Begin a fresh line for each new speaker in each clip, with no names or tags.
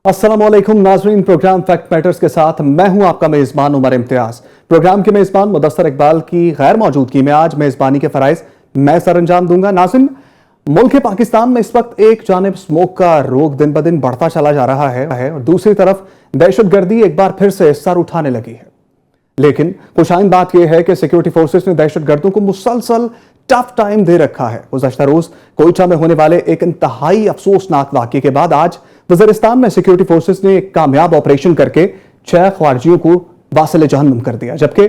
अस्सलामुअलैकुम नाजरीन, programme fact matters के साथ मैं हूं आपका मेजबान उमर इम्तियाज। प्रोग्राम के मेजबान मुदस्सर इकबाल की गैर मौजूदगी में आज मेजबानी के फराइज मैं सर अंजाम दूंगा। नाज़रीन, मुल्क पाकिस्तान में इस वक्त एक जानिब स्मोक का रोग दिन ब दिन बढ़ता चला जा रहा है और दूसरी तरफ दहशतगर्दी एक बार फिर से सर उठाने लगी है। लेकिन खुशाइन बात यह है कि सिक्योरिटी फोर्सेस ने दहशतगर्दों को मुसलसल टफ टाइम दे रखा है। गुज़श्ता रोज कोयटा में होने वाले एक इंतहाई अफसोसनाक वाक़े के बाद आज वज़ीरिस्तान में सिक्योरिटी फोर्सेस ने एक कामयाब ऑपरेशन करके 6 ख्वारिजियों को वासिल जहन्नुम कर दिया, जबकि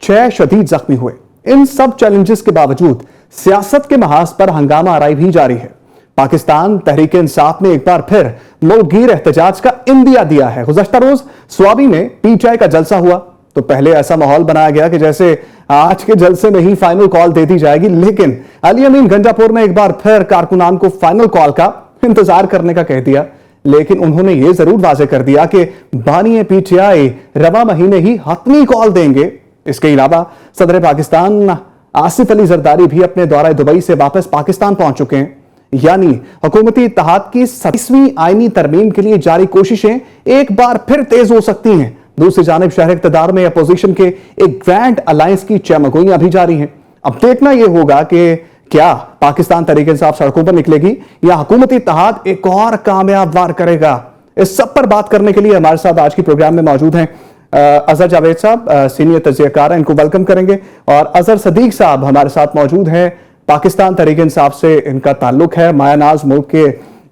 6 शदीद जख्मी हुए। इन सब चैलेंजेस के बावजूद सियासत के महाज पर हंगामा आराई भी जारी है। पाकिस्तान तहरीक इंसाफ ने एक बार फिर मुल्कगीर एहतजाज का इंदिया दिया है। गुज़श्ता रोज स्वाबी में पीटीआई का जलसा हुआ तो पहले ऐसा माहौल बनाया गया कि जैसे आज के जलसे में ही फाइनल कॉल दे दी जाएगी, लेकिन अली अमीन गंजापुर ने एक बार फिर कारकुनान को फाइनल कॉल का इंतजार करने का कह दिया। लेकिन उन्होंने यह जरूर वाजे कर दिया कि बानी पीटीआई रवा महीने ही हतमी कॉल देंगे। इसके अलावा सदर पाकिस्तान आसिफ अली जरदारी भी अपने दौरे दुबई से वापस पाकिस्तान पहुंच चुके हैं। यानी हुकूमती इत्तेहाद की 27वीं आईनी तरमीम के लिए जारी कोशिशें एक बार फिर तेज हो सकती हैं। दूसरी जानिब शहर इक़्तिदार में अपोजिशन के एक ग्रैंड अलायंस की चमगोइयां भी जारी हैं। अब देखना यह होगा कि क्या पाकिस्तान तरीके से सड़कों पर निकलेगी या हुकूमती इत्तेहाद एक और कामयाब वार करेगा। इस सब पर बात करने के लिए हमारे साथ आज की प्रोग्राम में मौजूद हैं अजहर जावेद साहब, सीनियर तजज़ियाकार हैं, इनको वेलकम करेंगे। और अजहर सदीक साहब हमारे साथ मौजूद हैं, पाकिस्तान तरीके इंसाफ से इनका ताल्लुक है, मायानाज मुल्क के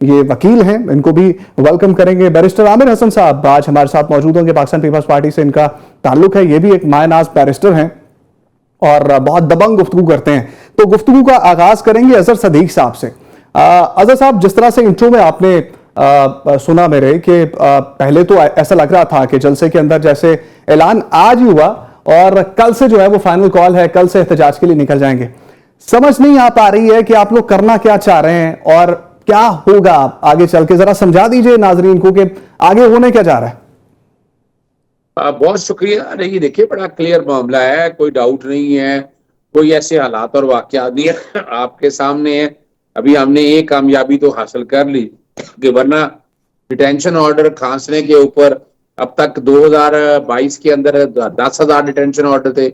ये वकील हैं, इनको भी वेलकम करेंगे। बैरिस्टर आमिर हसन साहब आज हमारे साथ मौजूद होंगे, पाकिस्तान पीपल्स पार्टी से इनका ताल्लुक है, ये भी एक मायानाज बैरिस्टर हैं और बहुत दबंग गुफ्तगू करते हैं। तो गुफ्तगू का आगाज करेंगे अजहर सदीक साहब से। अजहर साहब, जिस तरह से इंट्रो में आपने सुना मेरे कि पहले तो ऐसा लग रहा था कि जलसे के अंदर जैसे ऐलान आज ही हुआ और कल से जो है वो फाइनल कॉल है, कल से एहतजाज के लिए निकल जाएंगे। समझ नहीं आ पा रही है कि आप लोग करना क्या चाह रहे हैं और क्या होगा आगे चल के। जरा समझा दीजिए नाजरीन को कि आगे होने क्या जा रहा है।
बहुत शुक्रिया। नहीं, देखिए, बड़ा क्लियर मामला है, कोई डाउट नहीं है, कोई ऐसे हालात और वाकयात नहीं है, आपके सामने है। अभी हमने एक कामयाबी तो हासिल कर ली कि वरना डिटेंशन ऑर्डर खांसने के ऊपर अब तक 2022 के अंदर 10,000 डिटेंशन ऑर्डर थे,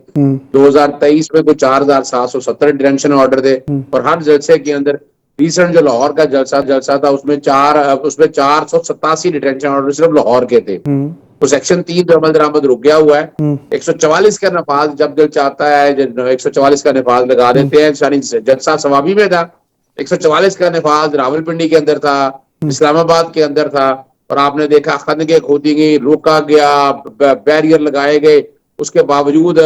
2023 में कुछ 4,770 डिटेंशन ऑर्डर थे और हर जलसे के अंदर रिसेंट जो लाहौर का जलसा था उसमें 487 डिटेंशन ऑर्डर सिर्फ लाहौर के थे। तो सेक्शन 3 जो अमल दरामद रुक गया हुआ है। 144 का नफाज जब दिल चाहता है 144 का नफाज लगा देते हैं। जलसा सवाबी में था, 144 का नफाज रावलपिंडी के अंदर था, इस्लामाबाद के अंदर था और आपने देखा खंदकें खोदी गई, रोका गया, बैरियर लगाए गए, उसके बावजूद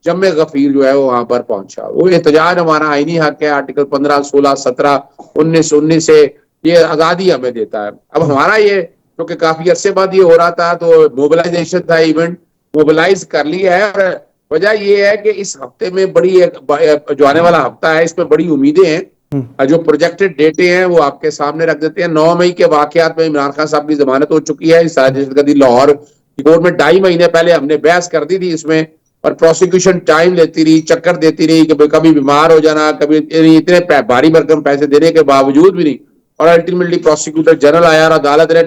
जम्मे गफीर जो है वो वहां पर पहुंचा। वो एहतजाज हमारा आईनी हक है, आर्टिकल 15, 16, 17, 19 से ये आजादी हमें देता है। अब हमारा ये क्योंकि काफी अरसे बाद ये हो रहा था तो मोबिलाइजेशन था, इवेंट मोबिलाइज कर लिया है और वजह ये है कि इस हफ्ते में बड़ी जो आने वाला हफ्ता है इसमें बड़ी उम्मीदें हैं। जो प्रोजेक्टेड डेटे हैं वो आपके सामने रख देते हैं। 9 मई के वाकयात में इमरान खान साहब की जमानत हो चुकी है। इस लाहौर कोर्ट में 2.5 महीने पहले हमने बहस कर दी थी इसमें और प्रोसिक्यूशन टाइम लेती रही, चक्कर देती रही कि कभी बीमार हो जाना, कभी इतने भारी भरकम पैसे देने के बावजूद भी नहीं। और अल्टीमेटली प्रोसिक्यूटर जनरल आया और अदालत ने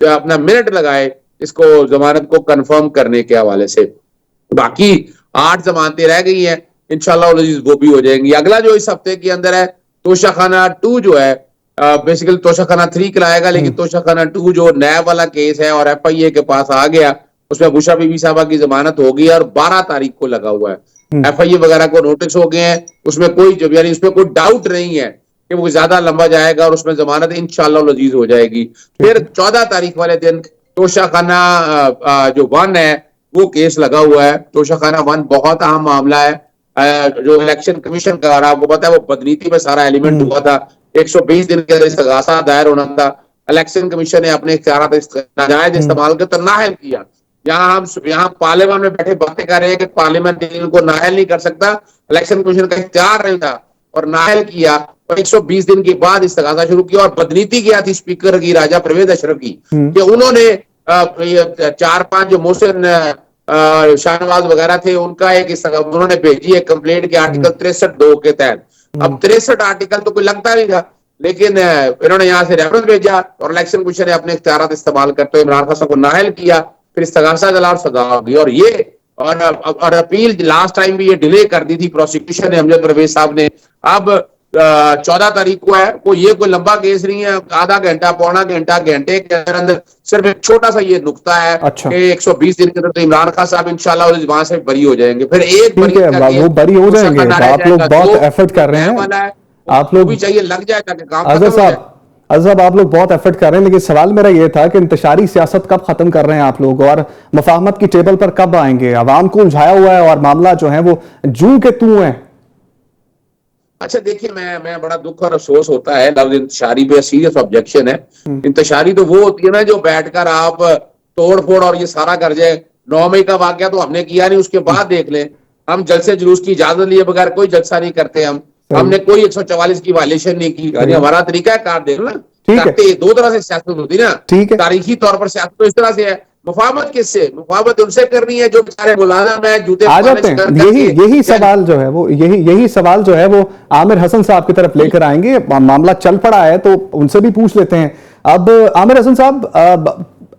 जो अपना मिनट लगाए इसको जमानत को कंफर्म करने के हवाले से। बाकी 8 जमानतें रह गई हैं, इंशाल्लाह वो भी हो जाएंगी। अगला जो इस हफ्ते के अंदर है तोशाखाना 2 जो है, बेसिकली तोशाखाना 3 कराएगा, लेकिन तोशाखाना 2 जो नया वाला केस है और FIA के पास आ गया उसमें बुशा बीबी साहबा की जमानत हो गई और 12 तारीख को लगा हुआ है। FIA वगैरह को नोटिस हो गए हैं, उसमें कोई यानी उसमें कोई डाउट नहीं है कि वो ज्यादा लंबा जाएगा और उसमें जमानत इंशाल्लाह लजीज हो जाएगी। फिर 14 तारीख वाले दिन तोशाखाना जो 1 है वो केस लगा हुआ है। तोशाखाना 1 बहुत अहम मामला है। जो इलेक्शन कमीशन का, आपको पता है वो बदनीति में सारा एलिमेंट हुआ था। 120 दिन के अंदर इस्तगासा दायर होना था। इलेक्शन कमीशन ने अपने इख्तियारात नाजायज इस्तेमाल कर तो नाअहल किया। यहाँ पार्लियामेंट में बैठे बातें कर रहे हैं कि पार्लियामेंट इनको नाअहल नहीं कर सकता, इलेक्शन कमीशन का इख्तियार नहीं था और नाअहल किया और 120 दिन के बाद इस्तगासा शुरू किया और बदनीति किया थी स्पीकर की, राजा परवेज अशरफ की, कि उन्होंने 4-5 जो मोहसिन शाहनवाज वगैरह थे उनका उन्होंने भेजी है कंप्लेंट के आर्टिकल 63(2) के तहत। अब 63 आर्टिकल तो कोई लगता नहीं था, लेकिन इन्होंने यहाँ से रेफरेंस भेजा और इलेक्शन कमीशन ने अपने इख्तियारात इस्तेमाल करते हुए इमरान खान साहब को नाअहल किया, फिर इस्तगासा चला और सजा होगी। और ये और अपील लास्ट टाइम भी ये डिले कर दी थी प्रोसिक्यूशन ने, अमजद परवेज साहब ने। अब 14 तारीख को है, कोई लंबा केस नहीं है, आधा घंटा पौना घंटा घंटे के अंदर सिर्फ एक छोटा सा ये नुकता है
अच्छा।
कि 120 दिन के अंदर तो इमरान खान साहब इंशाल्लाह वहां से बरी हो जाएंगे। फिर एक
ठीक है, वो बरी हो जाएंगे। आप लोग बहुत एफर्ट कर रहे हैं, आप लोग
भी चाहिए लग जाए ताकि काम
अजहर साहब आप लोग बहुत एफर्ट कर रहे हैं, लेकिन सवाल मेरा ये था कि इंतशारी सियासत कब खत्म कर रहे हैं आप लोग, और मुफाहमत की टेबल पर कब आएंगे? अवाम को उलझाया हुआ है और मामला जो है वो जू के तू है।
अच्छा देखिए, मैं बड़ा दुख और अफसोस होता है, लफ्ज इंतशारी पे सीरियस ऑब्जेक्शन है। इंतशारी तो वो होती है ना जो बैठकर आप तोड़ फोड़ और ये सारा कर जाए। 9 मई का वाकया तो हमने किया नहीं, उसके बाद देख लें। हम जलसे जुलूस की इजाजत लिए बगैर कोई जलसा नहीं करते, हमने कोई 144 की वायलेशन नहीं की। यानी हमारा तरीका है कार देख ना, करते दो तरह से सियासत होती ना, तारीखी तौर पर सियासत तो इस तरह से है। मुफाहमत किससे? मुफाहमत उनसे करनी है जो बेचारे मुलाजम है, जूते
आ जाते हैं। यही सवाल जो है वो यही सवाल जो है वो आमिर हसन साहब की तरफ लेकर आएंगे। मामला चल पड़ा है तो उनसे भी पूछ लेते हैं। अब आमिर हसन साहब,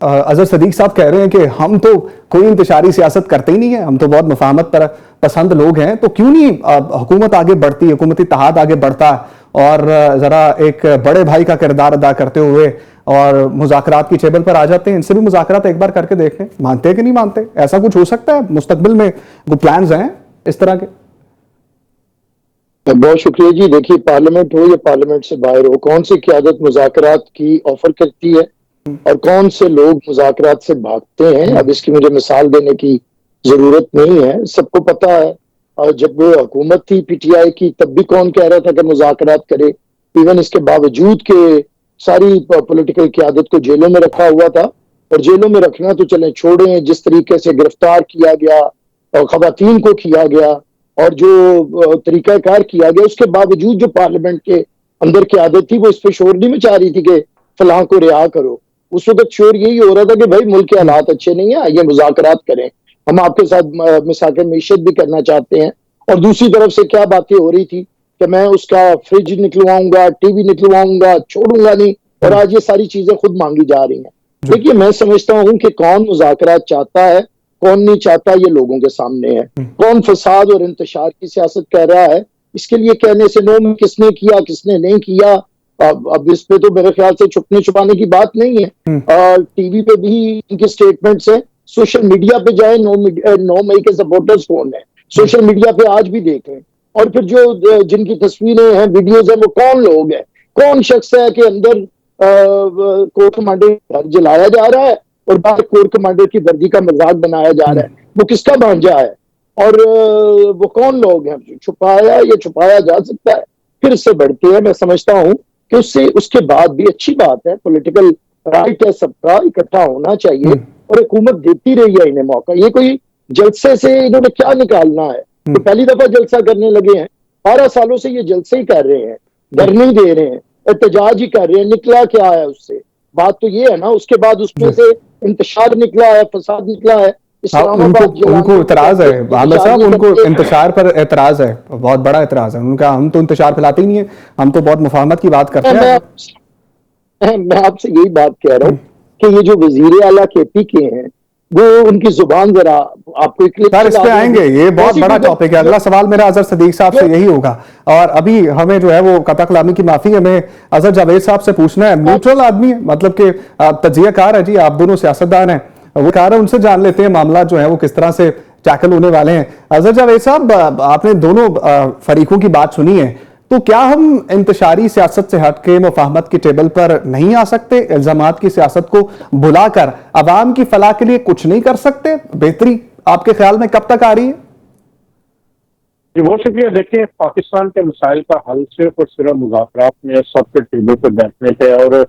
अजहर सदीक साहब कह रहे हैं कि हम तो कोई इंतशारी सियासत करते ही नहीं है, हम तो बहुत मुफाहमत पर पसंद लोग हैं, तो क्यों नहीं हुकूमत आगे बढ़ती, हुकूमती इत्तेहाद आगे बढ़ता और जरा एक बड़े भाई का किरदार अदा करते हुए और मुज़ाकरात की टेबल पर आ जाते हैं? इनसे भी मुज़ाकरात एक बार करके देख लें, मानते हैं कि नहीं मानते? ऐसा कुछ हो सकता है मुस्तकबिल में? वो प्लान्स हैं इस तरह के?
बहुत शुक्रिया जी। देखिए, पार्लियामेंट हो या पार्लियामेंट से बाहर हो, कौन सी क़यादत मुज़ाकरात की ऑफर करती है और कौन से लोग मुज़ाकरात से भागते हैं, अब इसकी मुझे मिसाल देने की जरूरत नहीं है, सबको पता है। और जब वो हुकूमत थी पीटीआई की, तब भी कौन कह रहा था कि मुज़ाकरात करे? इवन इसके बावजूद के सारी पॉलिटिकल क़यादत को जेलों में रखा हुआ था, और जेलों में रखना तो चले छोड़े, जिस तरीके से गिरफ्तार किया गया और खवातीन को किया गया और जो तरीकाकार किया गया, उसके बावजूद जो पार्लियामेंट के अंदर क़यादत थी वो इस पर शोर नहीं मचा रही थी कि फलां को रिहा करो। उस वक्त शोर यही हो रहा था कि भाई मुल्क के हालात अच्छे नहीं है, आइए मुज़ाकरात करें, हम आपके साथ मिसाक मीशत भी करना चाहते हैं। और दूसरी तरफ से क्या बातें हो रही थी कि मैं उसका फ्रिज निकलवाऊंगा, टीवी निकलवाऊंगा, छोड़ूंगा नहीं, और आज ये सारी चीजें खुद मांगी जा रही हैं। देखिए, मैं समझता हूं कि कौन मुज़ाकरात चाहता है, कौन नहीं चाहता, ये लोगों के सामने है। कौन फसाद और इंतशार की सियासत कर रहा है, इसके लिए कहने से नो में किसने किया किसने नहीं किया, अब इस पे तो मेरे ख्याल से छुपने छुपाने की बात नहीं है। टीवी पे भी इनके स्टेटमेंट्स हैं, सोशल मीडिया पे जाए, 9 मई के सपोर्टर्स कौन है सोशल मीडिया पे आज भी देखें, और फिर जो जिनकी तस्वीरें हैं, वीडियोज हैं, वो कौन लोग हैं, कौन शख्स है कि अंदर कोर कमांडर घर जलाया जा रहा है और बाहर कोर कमांडर की वर्दी का मजाक बनाया जा रहा है, वो किसका भांजा है, और वो कौन लोग हैं? छुपाया या छुपाया जा सकता है? फिर इससे बढ़ती है, मैं समझता हूँ कि उसके बाद भी अच्छी बात है, पॉलिटिकल राइट है सबका, इकट्ठा होना चाहिए, और हुकूमत देती रही है इन्हें मौका। ये कोई जलसे से इन्होंने क्या निकालना है? तो पहली दफा जलसा करने लगे हैं, 12 सालों से ये जलसे ही कर रहे हैं, धरने दे रहे हैं, एहतजाज ही कर रहे हैं, निकला क्या है उससे? बात तो ये है ना, उसके बाद उसमें से इंतशार निकला है, फसाद निकला है।
उनको इतराज है आमिर साहब, उनको इंतशार पर एतराज है, बहुत बड़ा एतराज है उनका। हम तो इंतशार फैलाते ही नहीं है, हम तो बहुत मुफाहमत की बात करते हैं।
मैं आपसे यही बात कह रहा हूँ कि ये जो वजीर आला केपी के हैं, वो उनकी जुबान जरा आपको
इस पे आएंगे, ये बहुत बड़ा टॉपिक है। अगला सवाल मेरा अजहर सदीक साहब से यही होगा, और अभी हमें जो है वो कता कलामी की माफी हमें अजहर जावेद साहब से पूछना है। न्यूट्रल आदमी है, मतलब कि तजियाकार है जी, आप दोनों सियासतदान हैं, वो कह रहे हैं, उनसे जान लेते हैं मामला जो है वो किस तरह से टैकल होने वाले हैं। अजहर जावेद साहब, आपने दोनों फरीकों की बात सुनी है, तो क्या हम इंतशारी सियासत से हटके मुफाहमत की टेबल पर नहीं आ सकते? इल्जामात की सियासत को भुलाकर अवाम की फलाह के लिए कुछ नहीं कर सकते? बेहतरी आपके ख्याल में कब तक आ रही है?
जी बहुत शुक्रिया। देखिए, पाकिस्तान के मसाइल का हल सिर्फ और सिर्फ मुज़ाकरात में सबके टेबल पर बैठने पे, और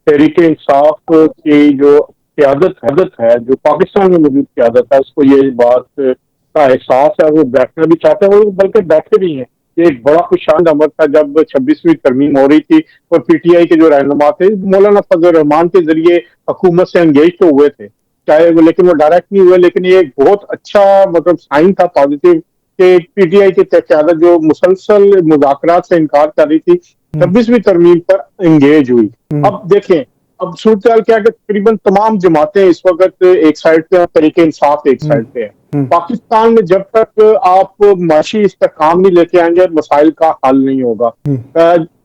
तहरीक इंसाफ की जो क़यादत है, जो पाकिस्तान में मौजूद क़यादत है, उसको ये बात का एहसास है, वो बैठना भी चाहते हैं, और बल्कि बैठे भी हैं। एक बड़ा खुशांद अमर था जब 26वीं तरमीम हो रही थी और पीटीआई के जो रहनुमा थे मौलाना फजल रहमान के जरिए हुकूमत से एंगेज तो हुए थे, चाहे वो, लेकिन वो डायरेक्ट नहीं हुए। लेकिन ये एक बहुत अच्छा मतलब साइन था पॉजिटिव कि पीटीआई की क़यादत जो मुसलसल मुज़ाकरात से इनकार कर रही थी, 26वीं तरमीम पर एंगेज हुई। अब देखें, अब सूरत क्या है कि तकरीबन तमाम जमातें इस वक्त एक साइड पे हैं, तरीके इंसाफ एक साइड पे है। पाकिस्तान में जब तक आप माशी इस्तेहकाम नहीं लेके आएंगे, मसाइल का हल नहीं होगा।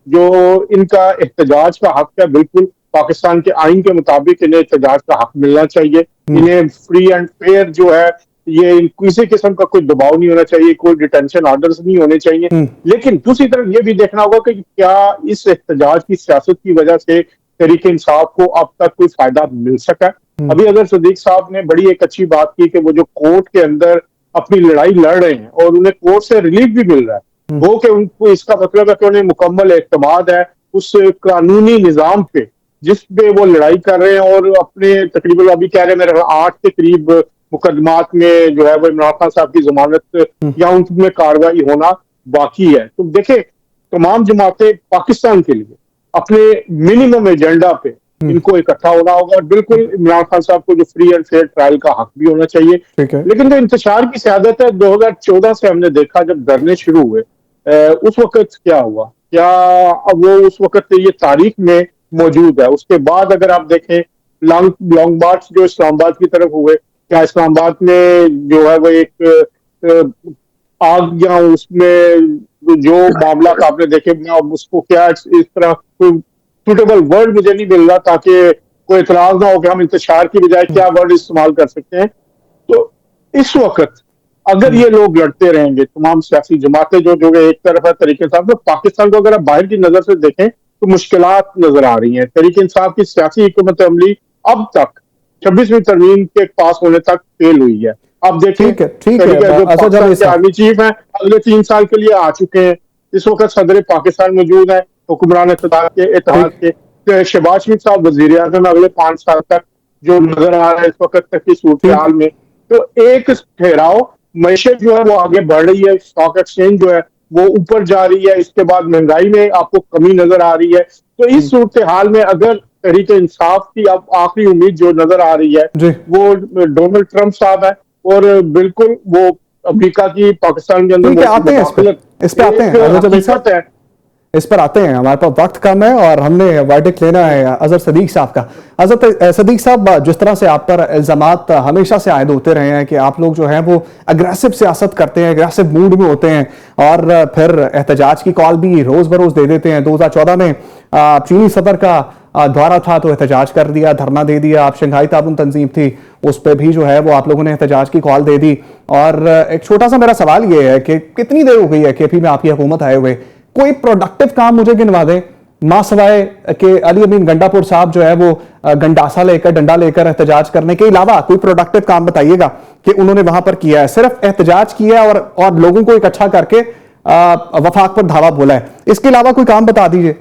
जो इनका एहतजाज का हक है, बिल्कुल पाकिस्तान के आइन के मुताबिक इन्हें एहतजाज का हक मिलना चाहिए। इन्हें फ्री एंड फेयर जो है, ये किसी किस्म का कोई दबाव नहीं होना चाहिए, कोई डिटेंशन ऑर्डर्स नहीं होने चाहिए। लेकिन दूसरी तरफ ये भी देखना होगा कि क्या इस एहतजाज की सियासत की वजह से तहरीक इंसाफ को अब तक कोई फायदा मिल सका। अभी अगर सदीक साहब ने बड़ी एक अच्छी बात की कि वो जो कोर्ट के अंदर अपनी लड़ाई लड़ रहे हैं और उन्हें कोर्ट से रिलीफ भी मिल रहा है, वो कि उनको इसका मतलब है कि उन्हें मुकम्मल एतमाद है उस कानूनी निजाम पे जिस पे वो लड़ाई कर रहे हैं। और अपने तकरीबन अभी कह रहे हैं मेरे 8 के करीब मुकदमात में जो है वो इमरान खान साहब की जमानत या उनमें कार्रवाई होना बाकी है। तो देखें, तमाम जमातें पाकिस्तान के लिए अपने मिनिमम एजेंडा पे इनको इकट्ठा होना होगा। और बिल्कुल इमरान खान साहब को जो फ्री एंड फेयर ट्रायल का हक भी होना चाहिए। लेकिन जो इंतशार की सियादत है, 2014 से हमने देखा जब धरने शुरू हुए, उस वक्त क्या हुआ, क्या अब वो उस वक्त ये तारीख में मौजूद है? उसके बाद अगर आप देखें लॉन्ग मार्च जो इस्लामाबाद की तरफ हुए, क्या इस्लामाबाद में जो है वो एक आग या उसमें जो मामला आपने देखे, उसको क्या इस तरह सुटेबल वर्ड मुझे नहीं मिल रहा ताकि कोई इतराज ना हो कि हम इंतशार की बजाय क्या वर्ड इस्तेमाल कर सकते हैं। तो इस वक्त अगर ये लोग लड़ते रहेंगे, तमाम सियासी जमातें जो एक तरफ है तरीके इंसाफ, तो पाकिस्तान को अगर आप बाहर की नजर से देखें तो मुश्किलात नजर आ रही हैं। तरीके इंसाफ की सियासी हुकूमत अमली अब तक 26वीं तरमीम के पास होने तक फेल हुई है। अब देखिए, जो पाकिस्तान के आर्मी चीफ हैं अगले 3 साल के लिए आ चुके हैं। इस वक्त सदर पाकिस्तान मौजूद है, हुक्मरान इत्तेहाद के शहबाज शरीफ साहब वजीर आज़म अगले 5 साल तक जो नजर आ रहा है इस वक्त तक की सूरत हाल में। तो एक ठहराव, मैशत जो है वो आगे बढ़ रही है, स्टॉक एक्सचेंज जो है वो ऊपर जा रही है, इसके बाद महंगाई में आपको कमी नजर आ रही है। तो इस सूरत हाल में अगर तहरीक इंसाफ की अब आखिरी उम्मीद जो नजर आ रही है वो डोनाल्ड ट्रंप साहब है, और बिल्कुल वो अमेरिका की पाकिस्तान के अंदर
इस पर आते हैं। हमारे पास वक्त कम है और हमने वर्डिक्ट लेना है अजहर सदीक साहब का। अजहर सदीक साहब, जिस तरह से आप पर इल्जामात हमेशा से आयद होते रहे हैं कि आप लोग जो है वो अग्रेसिव सियासत करते हैं, अग्रेसिव मूड में होते हैं और फिर एहतजाज की कॉल भी रोज बरोज दे देते हैं। 2014 में चीनी सदर का दौरा था तो एहतजाज कर दिया, धरना दे दिया। आप शंघाई ताउन तंजीम थी, उस पर भी जो है वो आप लोगों ने एहतजाज की कॉल दे दी। और एक छोटा सा मेरा सवाल ये है कि कितनी देर हो गई है केपी में आपकी हुकूमत आए हुए, कोई प्रोडक्टिव काम मुझे गिनवा दें मां सवाए कि अली अमीन गंडापुर साहब जो है वो गंडासा लेकर, डंडा लेकर एहतजाज करने के अलावा कोई प्रोडक्टिव काम बताइएगा कि उन्होंने वहां पर किया है। सिर्फ एहतजाज किया है और लोगों को इकट्ठा करके वफाक पर धावा बोला है, इसके अलावा कोई काम बता दीजिए।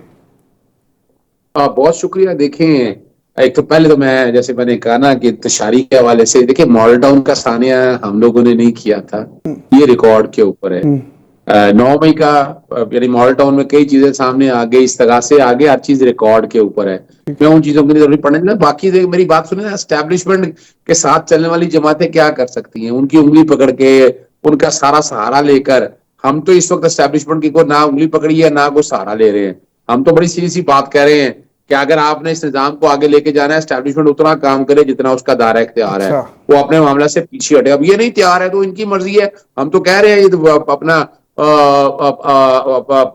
बहुत शुक्रिया। देखें, एक तो पहले तो मैं जैसे मैंने कहा ना कि इंतशारी के हवाले से, देखिए मॉडल टाउन का सानिया हम लोगों ने नहीं किया था, ये रिकॉर्ड के ऊपर है। 9 मई का यानी मॉडल टाउन में कई चीजें सामने आ गई, इस्तगासे आ गए, हर चीज रिकॉर्ड के ऊपर है। मैं उन चीजों की जरूरत पड़ने ना, बाकी मेरी बात सुने ना, एस्टेब्लिशमेंट के साथ चलने वाली जमातें क्या कर सकती हैं, उनकी उंगली पकड़ के उनका सारा सहारा लेकर। हम तो इस वक्त एस्टेब्लिशमेंट की को ना उंगली पकड़ी है ना कोई सहारा ले रहे हैं। हम तो बड़ी सीधी सी बात कह रहे हैं कि अगर आपने इस निजाम को आगे लेके जाना है, एस्टैब्लिशमेंट उतना काम करे जितना उसका दायरा इख्तियार है, वो अपने मामला से पीछे हटे। अब ये नहीं तैयार है तो इनकी मर्जी है। हम तो कह रहे हैं ये तो अपना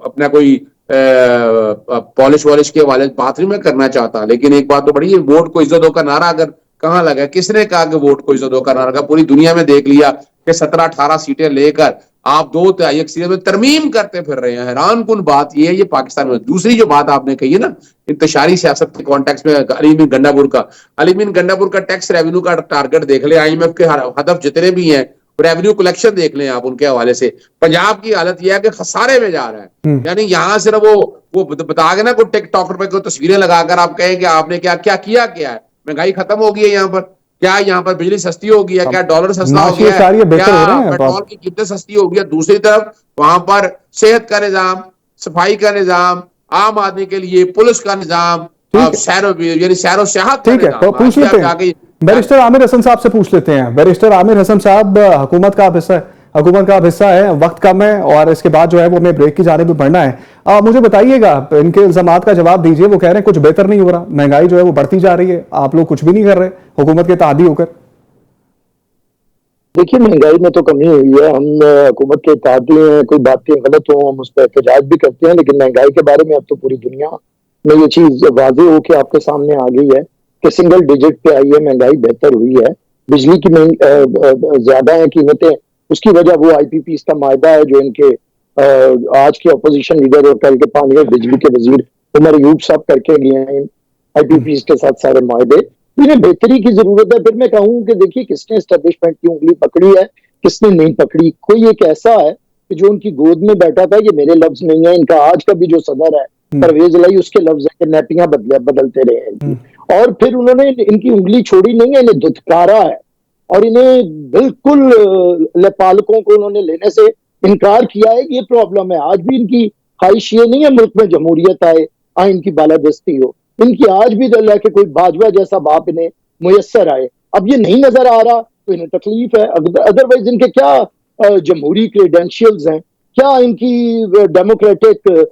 अपना कोई पॉलिश वॉलिश के हवाले बात नहीं मैं करना चाहता, लेकिन एक बात तो बड़ी है, वोट को इज्जत दो का नारा अगर कहाँ लगा, किसने कहा कि वोट को इज्जत दो का नारा? पूरी दुनिया में देख लिया कि 17-18 सीटें लेकर आप 2/3 अक्सरियत में तरमीम करते फिर रहे हैं। हैरान कुन बात यह है ये पाकिस्तान में। दूसरी जो बात आपने कही है ना इंतशारी सियासत के कॉन्टेक्स्ट में, अली अमीन गंडापुर का टैक्स रेवेन्यू का टारगेट देख ले, IMF के हदफ जितने भी हैं, रेवेन्यू कलेक्शन देख लें आप उनके हवाले से। पंजाब की हालत यह है कि खसारे में जा रहा है। यानी यहां सिर्फ वो बता के ना कोई टिकटॉकर पे कोई तस्वीरें लगाकर आप कहें कि आपने क्या क्या किया, क्या है महंगाई खत्म हो गई है यहाँ पर, क्या यहाँ पर बिजली सस्ती हो गई है, क्या डॉलर सस्ता हो गया है, क्या पेट्रोल की कीमतें सस्ती हो गई है। दूसरी तरफ वहां पर सेहत का निजाम, सफाई का निजाम, आम आदमी के लिए पुलिस का निजाम, सैरो सेहत।
ठीक है, तो पूछ लेते हैं बैरिस्टर आमिर हसन साहब से, पूछ लेते हैं। बैरिस्टर आमिर हसन साहब, हुकूमत का आप हिस्सा हुकूमत का आप हिस्सा है, वक्त कम है और इसके बाद जो है वो हमें ब्रेक की जाने में बढ़ना है। मुझे बताइएगा, इनके इल्जामात का जवाब दीजिए। वो कह रहे हैं कुछ बेहतर नहीं हो रहा, महंगाई जो है वो बढ़ती जा रही है, आप लोग कुछ भी नहीं कर रहे हुकूमत के तादी होकर।
देखिए, महंगाई में तो कमी हुई है। हम हुकूमत के इत्तेहादी हैं, कोई बातें गलत हो हम उस पर एहतजाज भी करते हैं, लेकिन महंगाई के बारे में अब तो पूरी दुनिया में ये चीज वाज़ेह होकर आपके सामने आ गई है कि सिंगल डिजिट पे आई है, महंगाई बेहतर हुई है। बिजली की ज्यादा है कीमतें, उसकी वजह वो IPPs का मायदा है जो इनके आज के अपोजिशन लीडर और कल के पानी और बिजली के वजीर उमर अयूब साहब करके गए हैं IPPs के साथ सारे मायदे। इन्हें बेहतरी की जरूरत है। फिर मैं कहूँ कि देखिए, किसने एस्टेब्लिशमेंट की उंगली पकड़ी है, किसने नहीं पकड़ी। कोई एक ऐसा है कि जो उनकी गोद में बैठा था, ये मेरे लफ्ज नहीं है, इनका आज का भी जो सदर है परवेज लाई, उसके लफ्ज है कि नैपियां बदलते रहे हैं इनकी। और फिर उन्होंने इनकी उंगली छोड़ी नहीं है, इन्हें धुतकारा है और इन्हें बिल्कुल पालकों को उन्होंने लेने से इनकार किया है कि ये प्रॉब्लम है। आज भी इनकी ख्वाहिश ये नहीं है मुल्क में जमहूरियत आए, आइन की बालादस्ती हो। इनकी आज भी दिल है कि कोई बाजवा जैसा बाप इन्हें मुयस्सर आए। अब ये नहीं नजर आ रहा तो इन्हें तकलीफ है। अदरवाइज इनके क्या जमहूरी क्रेडेंशियल्स हैं, क्या इनकी डेमोक्रेटिक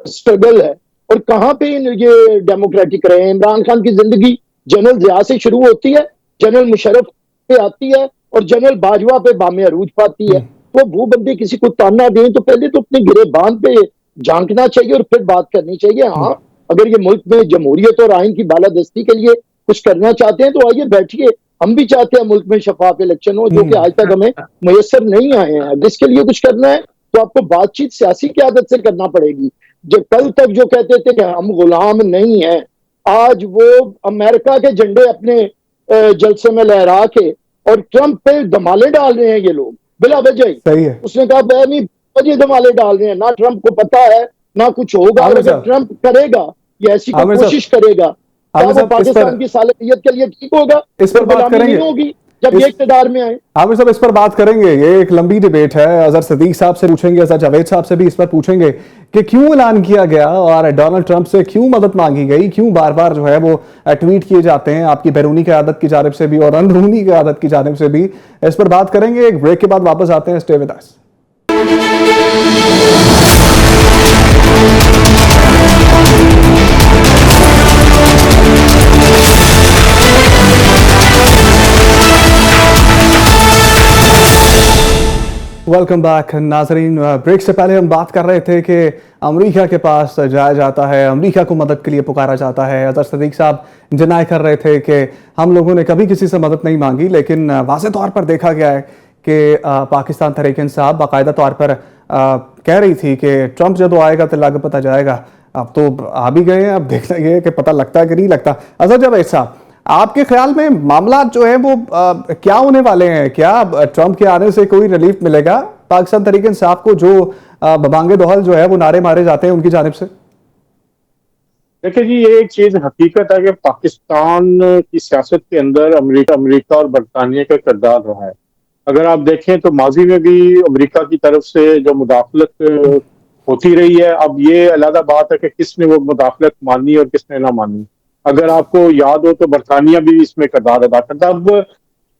स्ट्रगल है, और कहां पे ये डेमोक्रेटिक रहे हैं। इमरान खान की जिंदगी जनरल जिया से शुरू होती है, जनरल मुशर्रफ पे आती है और जनरल बाजवा पे बामे अरूज पाती है। तो वो बंदे किसी को ताना दें तो पहले तो अपने गिरेबान पे झांकना चाहिए और फिर बात करनी चाहिए। हाँ, अगर ये मुल्क में जमहूरियत और आइन की बालादस्ती के लिए कुछ करना चाहते हैं तो आइए बैठिए। हम भी चाहते हैं मुल्क में शफाफ इलेक्शन हो, जो कि आज तक हमें मुयस्सर नहीं आए हैं। अगर इसके लिए कुछ करना है तो आपको बातचीत सियासी क़यादत से करना पड़ेगी। जो कल तक जो कहते थे कि हम गुलाम नहीं हैं, आज वो अमेरिका के झंडे अपने जलसे में लहरा के और ट्रंप पे धमाले डाल रहे हैं ये लोग बिला वजह।
सही है।
उसने कहा नहीं, वजह धमाले डाल रहे हैं, ना ट्रंप को पता है ना कुछ होगा। और अगर ट्रंप करेगा या ऐसी कोशिश करेगा तो वो पाकिस्तान की सालहियत के लिए ठीक होगा।
इस पर बात करेंगे
नहीं होगी जब ये इक़्तिदार में आए।
आमिर साहब, इस पर बात करेंगे। ये एक लंबी डिबेट है। अजहर सदीक साहब से पूछेंगे, अजहर जावेद साहब से भी इस पर पूछेंगे कि क्यों ऐलान किया गया और डोनाल्ड ट्रंप से क्यों मदद मांगी गई, क्यों बार बार जो है वो ट्वीट किए जाते हैं आपकी बैरूनी क़यादत की जानिब से भी और अंदरूनी क़यादत की जानिब से भी। इस पर बात करेंगे, एक ब्रेक के बाद वापस आते हैं। Stay with us. Welcome back नाजरीन। ब्रेक से पहले हम बात कर रहे थे कि अमेरिका के पास जाया जाता है, अमेरिका को मदद के लिए पुकारा जाता है। अजहर सदीक साहब डिनाई कर रहे थे कि हम लोगों ने कभी किसी से मदद नहीं मांगी, लेकिन वाज़े तौर पर देखा गया है कि पाकिस्तान तहरीक इंसाफ बाकायदा तौर पर कह रही थी कि ट्रंप जब आएगा तो लग पता जाएगा। अब तो आ भी गए हैं, अब देखना ये है कि पता लगता है कि नहीं लगता। अजहर जावेद साहब, आपके ख्याल में मामला जो है वो क्या होने वाले हैं? क्या ट्रंप के आने से कोई रिलीफ मिलेगा पाकिस्तान तहरीक इंसाफ को, जो बबांगे दोहल जो है वो नारे मारे जाते हैं उनकी जानिब से?
देखिए जी, ये एक चीज हकीकत है कि पाकिस्तान की सियासत के अंदर अमेरिका और बरतानिया का किरदार रहा है। अगर आप देखें तो माजी में भी अमेरिका की तरफ से जो मुदाखलत होती रही है। अब ये अलग बात है कि किसने वो मुदाखलत मानी और किसने ना मानी। अगर आपको याद हो तो बरतानिया भी इसमें किरदार अदा करता। अब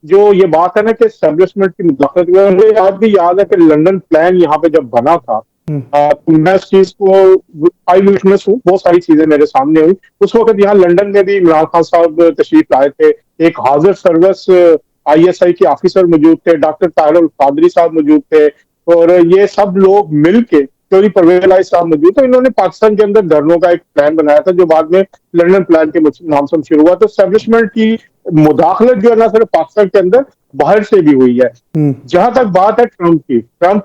जो ये बात है ना कि एस्टेब्लिशमेंट की मुदाखलत, मुझे आज भी याद है कि लंदन प्लान यहाँ पे जब बना था, तो मैं इस चीज को आई विटनेस हूँ, बहुत सारी चीजें मेरे सामने हुई। उस वक्त यहाँ लंदन में भी इमरान खान साहब तशरीफ लाए थे, एक हाजिर सर्विस ISI के ऑफिसर मौजूद थे, डॉक्टर ताहिर अल कादरी साहब मौजूद थे, और ये सब लोग मिलके, चौधरी परवेज लाई साहब मौजूद थे। इन्होंने पाकिस्तान के अंदर धरनों का एक प्लान बनाया था जो बाद में लंदन प्लान के नाम से शुरू हुआ। तो एस्टेब्लिशमेंट की मुदाखलत जो है ना सिर्फ पाकिस्तान के अंदर, बाहर से भी हुई है। जहां तक बात है ट्रंप की, ट्रंप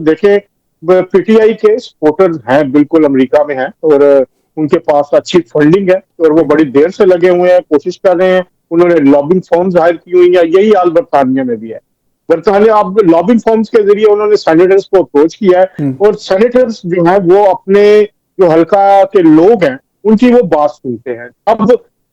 देखे PTI के सपोर्टर्स हैं, बिल्कुल अमेरिका में हैं, और उनके पास अच्छी फंडिंग है और वो बड़ी देर से लगे हुए हैं, कोशिश कर रहे हैं। उन्होंने लॉबिंग फॉर्म्स हायर की हुई है। यही हाल बरतानिया में भी है। बरतानिया अब लॉबिंग फॉर्म्स के जरिए उन्होंने सेनेटर्स को अप्रोच किया है, और सेनेटर्स जो है वो अपने जो हल्का के लोग हैं उनकी वो बात सुनते हैं। अब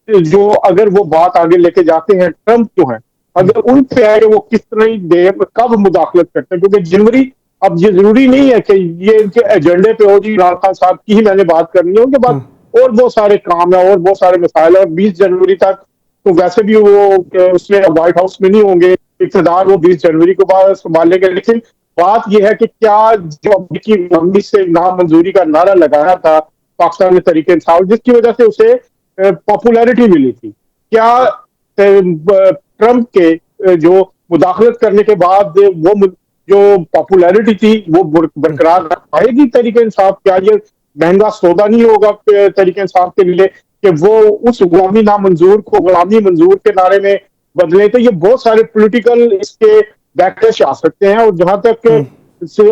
जो अगर वो बात आगे लेके जाते हैं, ट्रंप जो है अगर उन पे है वो किस तरह देर कब मुदाखलत करते हैं, क्योंकि जनवरी, अब ये जरूरी नहीं है कि ये इनके एजेंडे पे हो जी इमरान खान साहब की ही मैंने बात करनी है, उनके बाद और बहुत सारे काम है और बहुत सारे मसाइल है। और 20 जनवरी तक तो वैसे भी वो उसमें व्हाइट हाउस में नहीं होंगे, इक़्तिदार वो 20 जनवरी को बाद संभालेंगे। लेकिन बात यह है कि क्या जो अमरीकी अवामी से नामंजूरी का नारा लगाया था पाकिस्तान में तरीके इंसाफ, जिसकी वजह से उसे पॉपुलैरिटी मिली थी, क्या ट्रंप के जो मुदाखलत करने के बाद वो जो पॉपुलैरिटी थी वो बरकरार रख पाएगी तरीके इंसाफ? क्या ये महंगा सौदा नहीं होगा तरीके इंसाफ के लिए कि वो उस गुलामी नामंजूर को गुलामी मंजूर के नारे में बदले? तो ये बहुत सारे पॉलिटिकल इसके बैकलैश आ सकते हैं। और जहां तक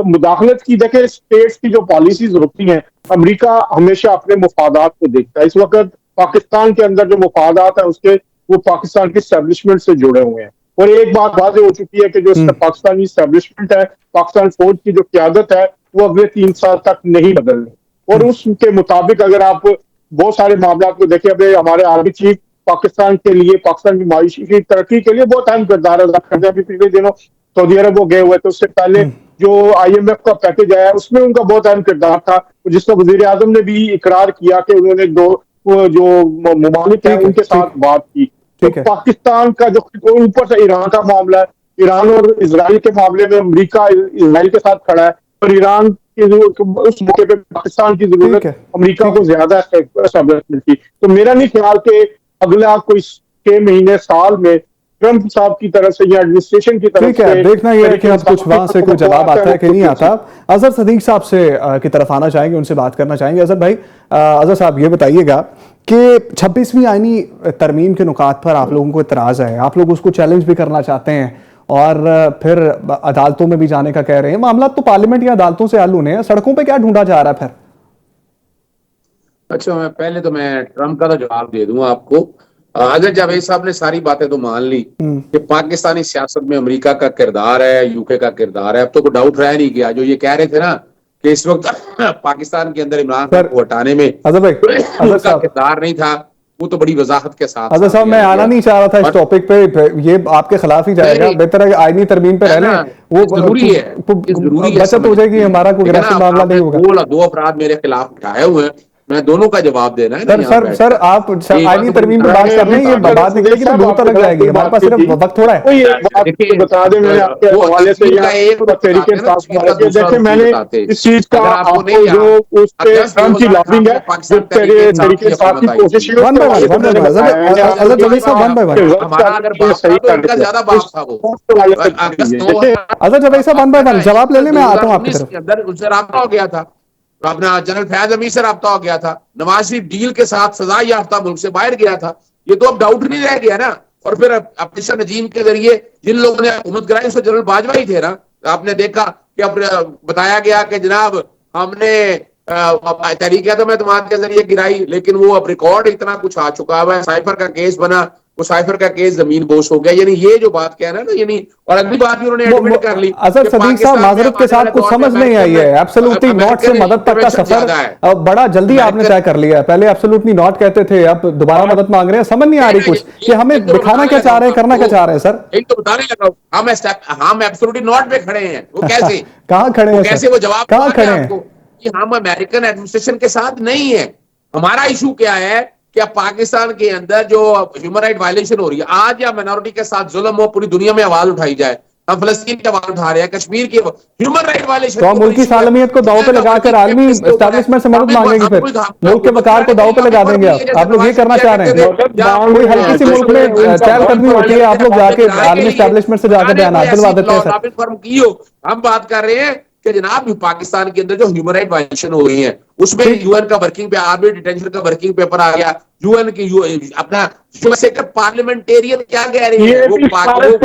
मुदाखलत की, देखें स्टेट्स की जो पॉलिसीज होती हैं, अमेरिका हमेशा अपने मुफादात को देखता है। इस वक्त पाकिस्तान के अंदर जो मुफादात है उसके वो पाकिस्तान की एस्टेब्लिशमेंट से जुड़े हुए हैं। और एक बात वाज़ेह हो चुकी है कि जो पाकिस्तानी एस्टेब्लिशमेंट है, पाकिस्तान फौज की जो क़यादत है, वो अगले 3 साल तक नहीं बदलनी। और उसके मुताबिक अगर आप बहुत सारे मामला को देखें, अभी हमारे आर्मी चीफ पाकिस्तान के लिए, पाकिस्तान की माशी की तरक्की के लिए बहुत अहम किरदार अदा करते हैं। अभी पिछले दिनों सऊदी अरब वो गए हुए थे, उससे पहले जो IMF का पैकेज आया उसमें उनका बहुत अहम किरदार था, जिसका वजीर आजम ने भी इकरार किया कि उन्होंने दो जो मुमालिक हैं उनके साथ बात की। तो पाकिस्तान का जो ऊपर से ईरान का मामला है, ईरान और इजराइल के मामले में अमेरिका इजराइल के साथ खड़ा है, और ईरान की उस मौके पे पाकिस्तान की जरूरत अमेरिका को ज्यादा एस्टेब्लिशमेंट की। तो मेरा नहीं ख्याल कि अगला कोई 6 महीने साल में ट्रंप साहब की तरफ से या एडमिनिस्ट्रेशन की तरफ से
देखना यह है कि अब कुछ वहां से कोई जवाब आता है कि नहीं आता। अजहर सदीक साहब से की तरफ आना चाहेंगे, उनसे बात करना चाहेंगे। अजहर भाई, अजहर साहब ये बताइएगा कि 26वीं आईनी तरमीम के नुकात पर आप लोगों को इतराज है, आप लोग उसको चैलेंज भी करना चाहते हैं और फिर अदालतों में भी जाने का कह रहे हैं। मामला तो पार्लियामेंट या अदालतों से हल होने हैं, सड़कों पर क्या ढूंढा जा रहा है फिर?
अच्छा, मैं ट्रंप का तो जवाब दे दूं आपको। अगर जावेद साहब ने सारी बातें तो मान ली कि पाकिस्तानी सियासत में अमेरिका का किरदार है, यूके का किरदार है, अब तो कोई डाउट रह नहीं गया। जो ये कह रहे थे ना कि इस वक्त पाकिस्तान के अंदर इमरान खान को हटाने में उनका किरदार नहीं था, वो तो बड़ी वजाहत के साथ।
अजहर साहब, मैं आना नहीं चाह रहा था इस टॉपिक पे, ये आपके खिलाफ ही जाएगा। बेहतर है आईनी तरमीम पे रहना, वो
जरूरी है,
बचत हो जाएगी, हमारा कोई गैर मामला नहीं होगा।
2 अपराध मेरे खिलाफ उठाए हुए हैं, मैं दोनों का जवाब देना है।
सर आप आईनी तरमीम पे बात कर रहे हैं, ये बात निकलेगी तो दूर तक जाएगी, हमारे पास सिर्फ वक्त थोड़ा है।
बता दें, मैंने आपके हवाले से देखिए, मैंने इस चीज का आपको जो उसके ट्रंप की लॉबिंग है, तरीके साथ की कोशिश
जवाब ले लें, मैं आता हूँ आपकी तरफ।
उनसे राब्ता हो गया था, अपना जनरल फैज अमीर से राब्ता हो गया था, नवाज शरीफ डील के साथ सजा याफ्ता मुल्क से बाहर गया था, ये तो अब डाउट नहीं रह गया ना। और फिर ऑपरेशन नजीम के जरिए जिन लोगों ने हुकूमत कराई उसमें जनरल बाजवा ही थे ना। आपने देखा कि अब बताया गया कि जनाब हमने तरीका तो मैं तुम्हारे के जरिए गिराई, लेकिन वो अब रिकॉर्ड इतना कुछ आ चुका हुआ है, साइफर का केस बना, वो साइफर का केस जमीन बोश हो गया। यानी ये जो बात कह रहे हैं ना, यानी और अगली बात भी उन्होंने एडमिट कर ली।
अजहर सदीक साहब, माजरत के साथ कुछ समझ नहीं आई है। एब्सोल्युटली नॉट से मदद तक का सफर बड़ा जल्दी आपने तय कर लिया है। पहले एब्सोल्युटली नॉट कहते थे, अब दोबारा मदद मांग रहे हैं। समझ नहीं आ रही कुछ कि हमें दिखाना क्या चाह रहे हैं, करना क्या चाह रहे हैं सर?
एक तो बताने लगा, हम एब्सोल्युटली नॉट पे खड़े हैं। वो कैसे
कहाँ खड़े हैं?
कैसे वो जवाब
कहाँ खड़े हैं
कि हम अमेरिकन एडमिनिस्ट्रेशन के साथ नहीं है। हमारा इशू क्या है कि पाकिस्तान के अंदर जो ह्यूमन राइट वायलेशन हो रही है, आज या माइनॉरिटी के साथ जुल्म हो, पूरी दुनिया में आवाज उठाई जाए। हम फलस्तीन की आवाज उठा रहे हैं, कश्मीर की ह्यूमन राइट वायलेशन,
तो मुल्क की सालमियत को दांव पे लगाकर आलमी एस्टैब्लिशमेंट से मदद मांगेंगे, फिर मुल्क के वकार को दांव पे लगा देंगे। आप लोग ये करना चाह रहे हैं? कोई हल्की सी मुल्क में चहलकदमी होती है, आप लोग जाके आलमी एस्टैब्लिशमेंट से जाकर बयान दिलवा देते हैं सर।
हम बात कर रहे हैं कि जनाब पाकिस्तान के अंदर जो ह्यूमन राइट वायलेशन हो रही है, उसमें यूएन का वर्किंग पे, आर्मी डिटेंशन का वर्किंग पेपर आ गया। यूएन की अपना पार्लियामेंटेरियन क्या कह रही है, वो बात कर रहे हैं।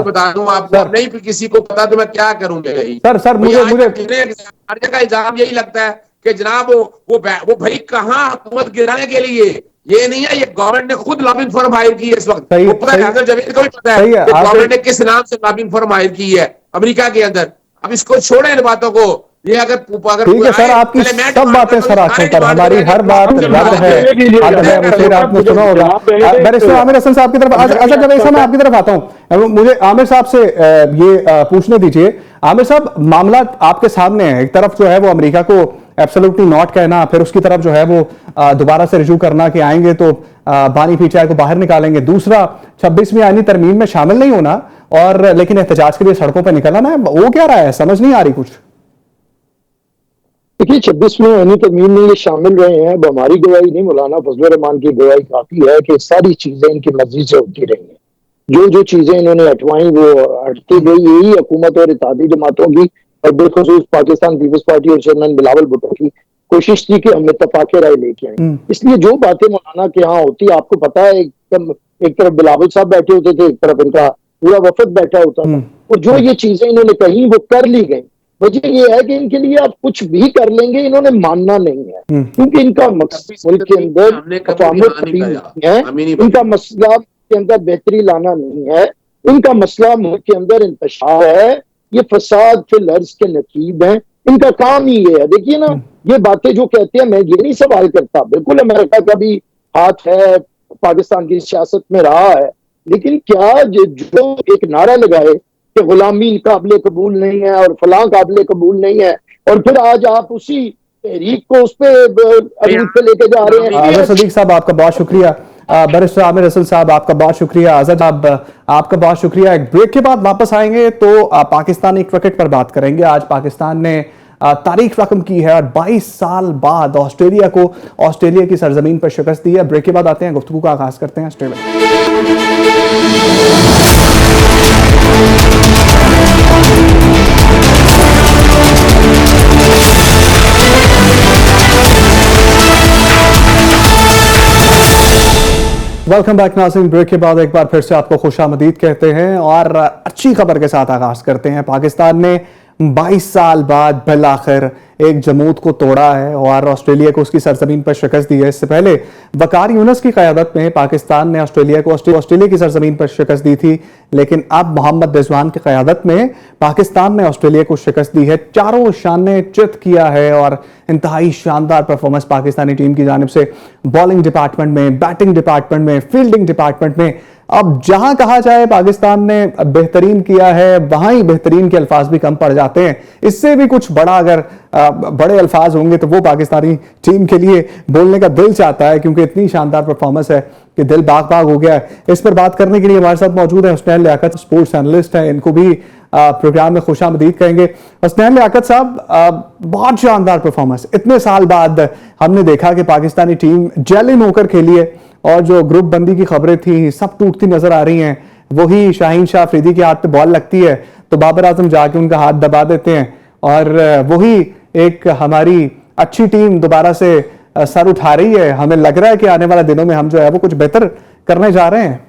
बता दूं आपको, नहीं किसी को पता तो मैं क्या करूंगा
सर मुझे
हर जगह इल्जाम यही लगता है कि जनाब वो भाई कहाँ हुकूमत गिराने के लिए, ये नहीं है, ये गवर्नमेंट ने खुद लॉबिंग फर्म हायर की है इस वक्त। वो पता है, अगर जवेद को भी पता है कि गवर्नमेंट ने किस नाम से लॉबिंग फर्म हायर की है अमेरिका के अंदर। अब इसको छोड़े इन बातों को, ये अगर
ठीक है सर, आपकी
पहले मैं
सब
डिमांड
बातें
करता
सर
हूँ,
आंखों
सारे
पर,
डिमांड
हमारी
करेंगे,
हर बात
आपको
रद्द
जवाब
है।
दे।
हद है, वो फिर आपने सुना होगा। बैरिस्टर आमिर हसन साहब की तरफ, अच्छा जब ऐसा मैं आपकी तरफ आता हूँ, मुझे आमिर साहब से ये पूछने दीजिए। आमिर साहब, मामला आपके सामने है। एक तरफ जो है वो अमेरिका को एब्सोल्युटली नॉट कहना, फिर उसकी तरफ जो है वो दोबारा से रिज्यू करना कि आएंगे तो बानी पीटीआई को बाहर निकालेंगे। दूसरा, 26वीं आईनी तरमीम में शामिल नहीं होना, और लेकिन एहतजाज के लिए सड़कों पर निकलना है। वो क्या रहा है, समझ नहीं आ रही कुछ।
देखिए, 26वीं आईनी तरमीम में ये शामिल रहे हैं। अब हमारी गवाही नहीं, मौलाना फजल रहमान की गवाही काफी है कि सारी चीजें इनकी मर्जी से होती रही हैं। जो जो चीजें इन्होंने हटवाई वो हटती गई। यही हुकूमत और इत्तेहादी जमातों की और बिलखुसूस पाकिस्तान पीपल्स पार्टी और चेयरमैन बिलावल भुट्टो की कोशिश थी कि हम इत्तफाक राय लेके आए। इसलिए जो बातें मौलाना के यहाँ होती, आपको पता है, एक तरफ बिलावल साहब बैठे होते थे, एक तरफ इनका पूरा वफद बैठा होता था, और जो ये चीजें इन्होंने कही वो कर ली गई। वजह ये है कि इनके लिए आप कुछ भी कर लेंगे, इन्होंने मानना नहीं है, क्योंकि इनका मकसद मुल्क के अंदर
हमने कभी
अवाम
भी हाँ नहीं
तब्दील
कहा,
नहीं है।
हम ही नहीं
इनका
बने।
मसला के अंदर बेहतरी लाना नहीं है। इनका मसला मुल्क के अंदर इंतशार है। ये फसाद फिल अर्ज के नकीब हैं। इनका काम ही ये है। देखिए ना, ये बातें जो कहते हैं, मैं ये नहीं सवाल करता, बिल्कुल अमेरिका का भी हाथ है, पाकिस्तान की सियासत में रहा है, लेकिन क्या जो एक नारा लगाए कि गुलामी काबिल कबूल नहीं है और फलां काबिल कबूल नहीं है, और फिर आज आप उसी तहरीक को उस पे अरूज पे लेके जा रहे हैं।
आज़ाद सदीक साहब, आपका बहुत शुक्रिया। बैरिस्टर आमिर हसन साहब, आपका बहुत शुक्रिया। आज़ाद साहब, आपका बहुत शुक्रिया। एक ब्रेक के बाद वापस आएंगे तो पाकिस्तानी क्रिकेट पर बात करेंगे। आज पाकिस्तान ने तारीख रकम की है और 22 साल बाद ऑस्ट्रेलिया की सरजमीन पर शिकस्त दी है। ब्रेक के बाद आते हैं, गुफ्तगू का आगाज करते हैं ऑस्ट्रेलिया। वेलकम बैक नाज़रीन। ब्रेक के बाद एक बार फिर से आपको खुशामदीद कहते हैं और अच्छी खबर के साथ आगाज करते हैं। पाकिस्तान ने 22 साल बाद बिलाखिर एक जमूत को तोड़ा है और ऑस्ट्रेलिया को उसकी सरजमीन पर शिकस्त दी है। इससे पहले वकार यूनुस की क़यादत में पाकिस्तान ने ऑस्ट्रेलिया की सरजमीन पर शिकस्त दी थी, लेकिन अब मोहम्मद रिजवान की क़यादत में पाकिस्तान ने ऑस्ट्रेलिया को शिकस्त दी है। चारों शाने चित किया है और इंतहाई शानदार परफॉर्मेंस पाकिस्तानी टीम की जानिब से बॉलिंग डिपार्टमेंट में, बैटिंग डिपार्टमेंट में, फील्डिंग डिपार्टमेंट में। अब जहां कहा जाए पाकिस्तान ने बेहतरीन किया है, वहां ही बेहतरीन के अल्फाज भी कम पड़ जाते हैं। इससे भी कुछ बड़ा अगर बड़े अल्फाज होंगे तो वो पाकिस्तानी टीम के लिए बोलने का दिल चाहता है, क्योंकि इतनी शानदार परफॉर्मेंस है कि दिल बाग बाग हो गया है। इस पर बात करने के लिए हमारे साथ मौजूद है हुस्नैन लियाकत, स्पोर्ट्स एनालिस्ट है। इनको भी प्रोग्राम में खुशामदीद कहेंगे। हुस्नैन लियाकत साहब, बहुत शानदार परफॉर्मेंस, इतने साल बाद हमने देखा कि पाकिस्तानी टीम जेल इन होकर खेली है और जो ग्रुप बंदी की खबरें थी सब टूटती नजर आ रही हैं। वही शाहीन शाह अफरीदी के हाथ पे बॉल लगती है तो बाबर आजम जाके उनका हाथ दबा देते हैं, और वही एक हमारी अच्छी टीम दोबारा से सर उठा रही है। हमें लग रहा है कि आने वाले दिनों में हम जो है वो कुछ बेहतर करने जा रहे हैं।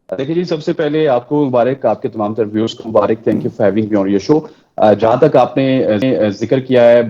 देखिए जी, सबसे पहले आपको मुबारक, आपके तमाम तरह व्यूअर्स को मुबारक। Thank you for having me on your show. जहां तक आपने जिक्र किया है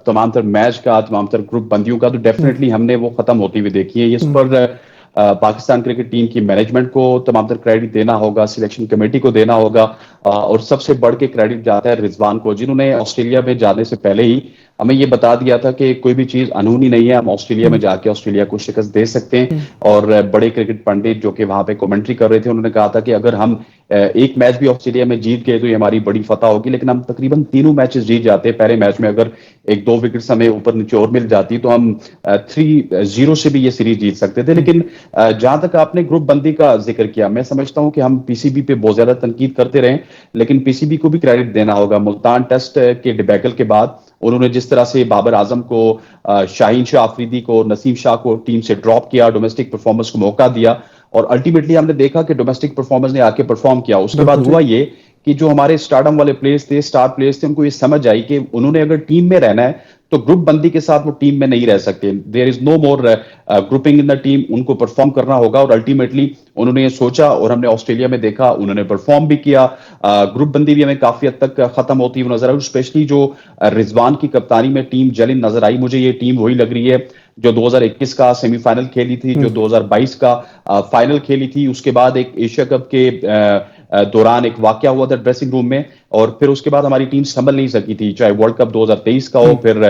तमाम तरह मैच का, तमाम तरह ग्रुप बंदियों का, तो डेफिनेटली हमने वो खत्म होती हुई देखी है। इस पर पाकिस्तान क्रिकेट टीम की मैनेजमेंट को तमाम तरह क्रेडिट देना होगा, सिलेक्शन कमेटी को देना होगा, और सबसे बढ़ के क्रेडिट जाता है रिजवान को, जिन्होंने ऑस्ट्रेलिया में जाने से पहले ही हमें ये बता दिया था कि कोई भी चीज अनहोनी नहीं है, हम ऑस्ट्रेलिया में जाके ऑस्ट्रेलिया को शिकस्त दे सकते हैं। और बड़े क्रिकेट पंडित जो कि वहां पे कमेंट्री कर रहे थे, उन्होंने कहा था कि अगर हम एक मैच भी ऑस्ट्रेलिया में जीत गए तो ये हमारी बड़ी फतह होगी, लेकिन हम तकरीबन तीनों मैचेस जीत जाते हैं। पहले मैच में अगर 1-2 विकेट हमें ऊपर नीचे और मिल जाती तो हम 3-0 से भी ये सीरीज जीत सकते थे। लेकिन जहां तक आपने ग्रुप बंदी का जिक्र किया, मैं समझता हूं कि हम पीसीबी पे बहुत ज्यादा तनकीद करते रहे, लेकिन पीसीबी को भी क्रेडिट देना होगा। मुल्तान टेस्ट के डिबैकल के बाद उन्होंने जिस तरह से बाबर आजम को, शाहीन शाह अफरीदी को, नसीम शाह को टीम से ड्रॉप किया, डोमेस्टिक परफॉर्मेंस को मौका दिया, और अल्टीमेटली हमने देखा कि डोमेस्टिक परफॉर्मेंस ने आके परफॉर्म किया। उसके बाद हुआ ये कि जो हमारे स्टारडम वाले प्लेयर्स थे, स्टार प्लेयर्स थे, उनको ये समझ आई कि उन्होंने अगर टीम में रहना है तो ग्रुप बंदी के साथ वो टीम में नहीं रह सकते। There is no more grouping in the team, उनको परफॉर्म करना होगा। और अल्टीमेटली उन्होंने ये सोचा और हमने ऑस्ट्रेलिया में देखा, उन्होंने परफॉर्म भी किया। ग्रुप बंदी भी हमें काफी हद तक खत्म होती हुई नजर आई। स्पेशली जो रिजवान की कप्तानी में टीम जलिन नजर आई, मुझे ये टीम वही लग रही है जो 2021 का सेमीफाइनल खेली थी, जो 2022 का फाइनल खेली थी, उसके बाद एक एशिया कप के दौरान एक वाकया हुआ था ड्रेसिंग रूम में, और फिर उसके बाद हमारी टीम संभल नहीं सकी थी, चाहे वर्ल्ड कप 2023 का हो, फिर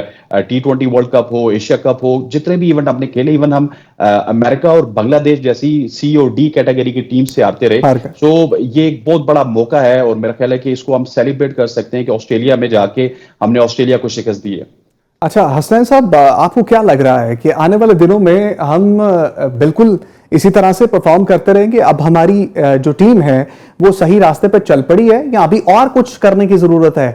T20 वर्ल्ड कप हो, एशिया कप हो, जितने भी इवेंट हमने खेले, इवन हम अमेरिका और बांग्लादेश जैसी सी और डी कैटेगरी की टीम से हारते रहे।
हार गए।
सो ये एक बहुत बड़ा मौका है, और मेरा ख्याल है कि इसको हम सेलिब्रेट कर सकते हैं कि ऑस्ट्रेलिया में जाके हमने ऑस्ट्रेलिया को शिकस्त दी है।
अच्छा हसनैन साहब, आपको क्या लग रहा है कि आने वाले दिनों में हम बिल्कुल इसी तरह से परफॉर्म करते रहेंगे? अब हमारी जो टीम है वो सही रास्ते पर चल पड़ी है या अभी और कुछ करने की जरूरत है?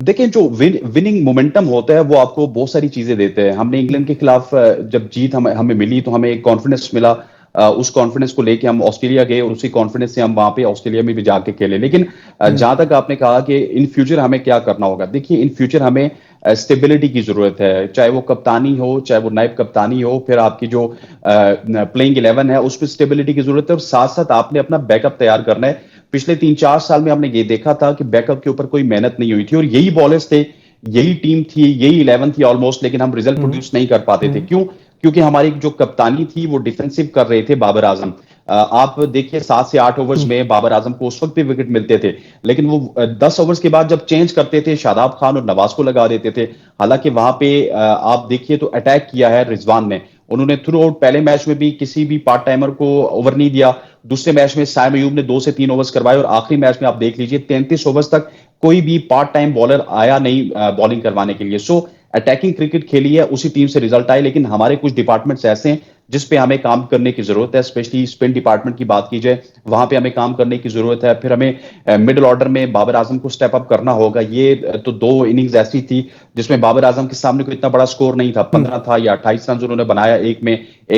देखिए, जो विनिंग मोमेंटम होता है वो आपको बहुत सारी चीजें देते हैं। हमने इंग्लैंड के खिलाफ जब जीत हमें मिली तो हमें एक कॉन्फिडेंस मिला, उस कॉन्फिडेंस को लेके हम ऑस्ट्रेलिया गए और उसी कॉन्फिडेंस से हम वहां पे ऑस्ट्रेलिया में भी जाके खेले। लेकिन जहां तक आपने कहा कि इन फ्यूचर हमें क्या करना होगा, देखिए इन फ्यूचर हमें स्टेबिलिटी की जरूरत है, चाहे वो कप्तानी हो, चाहे वो नायब कप्तानी हो, फिर आपकी जो प्लेइंग 11 है उसमें स्टेबिलिटी की जरूरत है, और साथ साथ आपने अपना बैकअप तैयार करना है। पिछले 3-4 साल में हमने ये देखा था कि बैकअप के ऊपर कोई मेहनत नहीं हुई थी, और यही बॉलर्स थे, यही टीम थी, यही 11 थी ऑलमोस्ट, लेकिन हम रिजल्ट प्रोड्यूस नहीं कर पाते थे। क्यों? क्योंकि हमारी जो कप्तानी थी वो डिफेंसिव कर रहे थे बाबर आजम। आप देखिए 7 से 8 ओवर्स में बाबर आजम को उस वक्त भी विकेट मिलते थे, लेकिन वो 10 ओवर्स के बाद जब चेंज करते थे शादाब खान और नवाज को लगा देते थे। हालांकि वहां पे आप देखिए तो अटैक किया है रिजवान ने, उन्होंने थ्रू आउट पहले मैच में भी किसी भी पार्ट टाइमर को ओवर नहीं दिया, दूसरे मैच में साइम अयूब ने 2 से 3 ओवर्स करवाए, और आखिरी मैच में आप देख लीजिए 33 ओवर्स तक कोई भी पार्ट टाइम बॉलर आया नहीं बॉलिंग करवाने के लिए। सो अटैकिंग क्रिकेट खेली है, उसी टीम से रिजल्ट आए, लेकिन हमारे कुछ डिपार्टमेंट्स ऐसे हैं जिस पे हमें काम करने की जरूरत है। स्पेशली स्पिन डिपार्टमेंट की बात की जाए, वहां पे हमें काम करने की जरूरत है। फिर हमें मिडिल ऑर्डर में बाबर आजम को स्टेप अप करना होगा। ये तो 2 इनिंग्स ऐसी थी जिसमें बाबर आजम के सामने कोई इतना बड़ा स्कोर नहीं था, 15 था या 28 रन उन्होंने बनाया, एक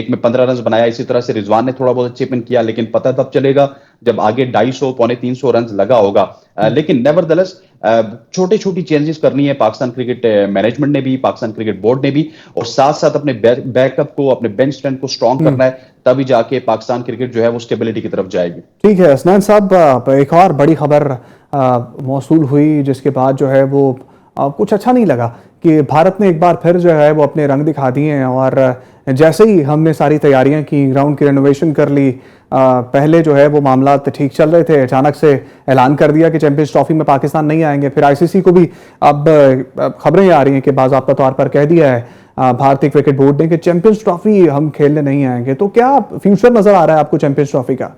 में 15 रन बनाया। इसी तरह से रिजवान ने थोड़ा बहुत चिप इन किया, लेकिन पता तब चलेगा जब आगे 250 पौने 300 रन लगा होगा। लेकिन नेवरदलेस छोटी छोटी चेंजेस करनी है पाकिस्तान क्रिकेट मैनेजमेंट ने भी, पाकिस्तान क्रिकेट बोर्ड ने भी, और साथ साथ अपने बैकअप को, अपने बेंच स्ट्रेंथ को स्ट्रांग करना है, तभी जाके पाकिस्तान क्रिकेट जो है वो स्टेबिलिटी की तरफ जाएगी।
ठीक है हसनैन साहब, एक और बड़ी खबर मौसूल हुई जिसके बाद जो है वो कुछ अच्छा नहीं लगा कि भारत ने एक बार फिर जो है वो अपने रंग दिखा दिए हैं, और जैसे ही हमने सारी तैयारियां की, ग्राउंड की रेनोवेशन कर ली, पहले जो है वो मामला ठीक चल रहे थे, अचानक से ऐलान कर दिया कि चैंपियंस ट्रॉफी में पाकिस्तान नहीं आएंगे। फिर आईसीसी को भी अब खबरें आ रही हैं कि बाज़ाब्ता तौर पर कह दिया है भारतीय क्रिकेट बोर्ड ने कि चैंपियंस ट्रॉफी हम खेलने नहीं आएंगे। तो क्या फ्यूचर नजर आ रहा है आपको चैंपियंस ट्रॉफी का?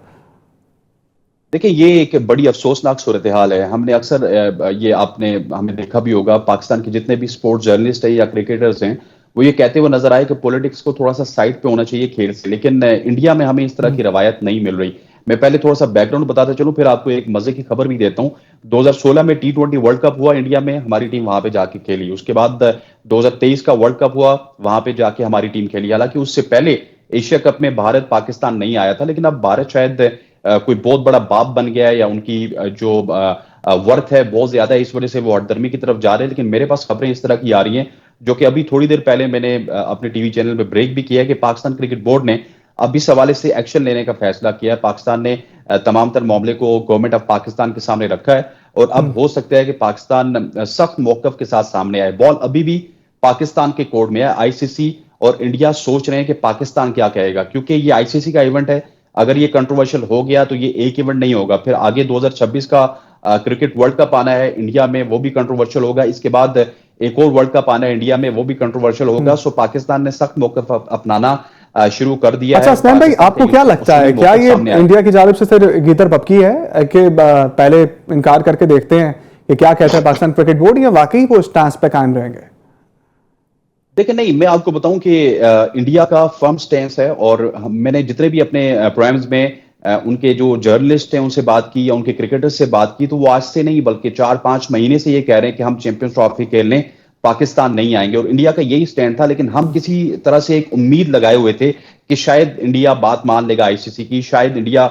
देखिए, ये एक बड़ी अफसोसनाक सूरत हाल है। हमने अक्सर ये हमें देखा भी होगा, पाकिस्तान के जितने भी स्पोर्ट्स जर्नलिस्ट हैं या क्रिकेटर्स हैं, वो ये कहते हुए नजर आए कि पॉलिटिक्स को थोड़ा सा साइड पे होना चाहिए खेल से, लेकिन इंडिया में हमें इस तरह की रवायत नहीं मिल रही। मैं पहले थोड़ा सा बैकग्राउंड बताता चलूं, फिर आपको एक मजे की खबर भी देता हूं। 2016 में T20 वर्ल्ड कप हुआ इंडिया में, हमारी टीम वहां पे जाके खेली। उसके बाद 2023 का वर्ल्ड कप हुआ, वहां पे जाके हमारी टीम खेली। हालांकि उससे पहले एशिया कप में भारत पाकिस्तान नहीं आया था, लेकिन अब भारत शायद कोई बहुत बड़ा बाप बन गया है, या उनकी जो वर्थ है बहुत ज्यादा है, इस वजह से वो हठधर्मी की तरफ जा रहे हैं। लेकिन मेरे पास खबरें इस तरह की आ रही हैं, जो कि अभी थोड़ी देर पहले मैंने अपने टीवी चैनल पे ब्रेक भी किया है, कि पाकिस्तान क्रिकेट बोर्ड ने अब इस हवाले से एक्शन लेने का फैसला किया है। पाकिस्तान ने तमाम तर मामले को गवर्नमेंट ऑफ पाकिस्तान के सामने रखा है, और अब हो सकता है कि पाकिस्तान सख्त मौकफ के साथ सामने आए। बॉल अभी भी पाकिस्तान के कोर्ट में है। आईसीसी और इंडिया सोच रहे हैं कि पाकिस्तान क्या कहेगा, क्योंकि ये आईसीसी का इवेंट है। अगर ये कंट्रोवर्शियल हो गया तो ये एक इवेंट नहीं होगा, फिर आगे 2026 का क्रिकेट वर्ल्ड कप आना है इंडिया में, वो भी कंट्रोवर्शियल होगा। इसके बाद एक और वर्ल्ड कप आना है इंडिया में, वो भी कंट्रोवर्शियल होगा। सो पाकिस्तान ने सख्त मौकफ अपनाना शुरू कर दिया है।
अच्छा हसनैन भाई, आपको क्या लगता है, क्या ये इंडिया की जानिब से सिर्फ गीदर बबकी है कि पहले इनकार करके देखते हैं कि क्या कहता है पाकिस्तान क्रिकेट बोर्ड, या वाकई वो स्टैंस पे कायम रहेंगे?
देखिए, नहीं, मैं आपको बताऊं कि इंडिया का फर्म स्टैंस है, और मैंने जितने भी अपने प्रोग्राम्स में उनके जो जर्नलिस्ट हैं उनसे बात की, या उनके क्रिकेटर्स से बात की, तो वो आज से नहीं बल्कि 4-5 महीने से ये कह रहे हैं कि हम चैंपियंस ट्रॉफी खेलने पाकिस्तान नहीं आएंगे, और इंडिया का यही स्टैंड था। लेकिन हम किसी तरह से एक उम्मीद लगाए हुए थे कि शायद इंडिया बात मान लेगा आईसीसी की, शायद इंडिया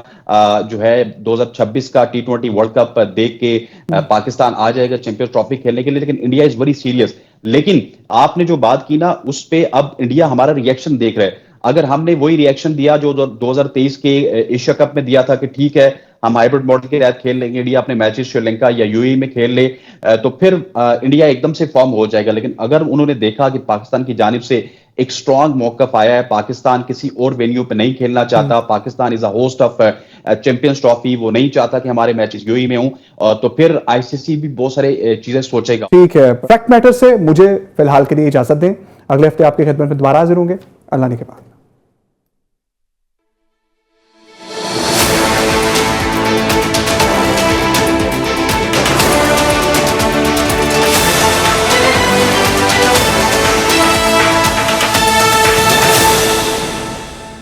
जो है 2026 का T20 वर्ल्ड कप देख के पाकिस्तान आ जाएगा चैंपियंस ट्रॉफी खेलने के लिए। लेकिन इंडिया इज वेरी सीरियस। लेकिन आपने जो बात की ना, उस पे अब इंडिया हमारा रिएक्शन देख रहा है। अगर हमने वही रिएक्शन दिया जो 2023 के एशिया कप में दिया था कि ठीक है हम हाइब्रिड मॉडल के तहत खेल लेंगे, इंडिया अपने मैचेस श्रीलंका या यूएई में खेल ले, तो फिर इंडिया एकदम से फॉर्म हो जाएगा। लेकिन अगर उन्होंने देखा कि पाकिस्तान की जानिब से एक स्ट्रांग मौकफ आया है, पाकिस्तान किसी और वेन्यू पे नहीं खेलना चाहता, Pakistan is a host of champions trophy, वो नहीं चाहता कि हमारे मैचेस यूएई में हों, तो फिर आईसीसी भी बहुत सारे चीजें सोचेगा।
ठीक है, फैक्ट मैटर से मुझे फिलहाल के लिए इजाजत दें। अगले हफ्ते आपकी खिदमत में दोबारा हाजिर होंगे। अल्लाह ने के बाद।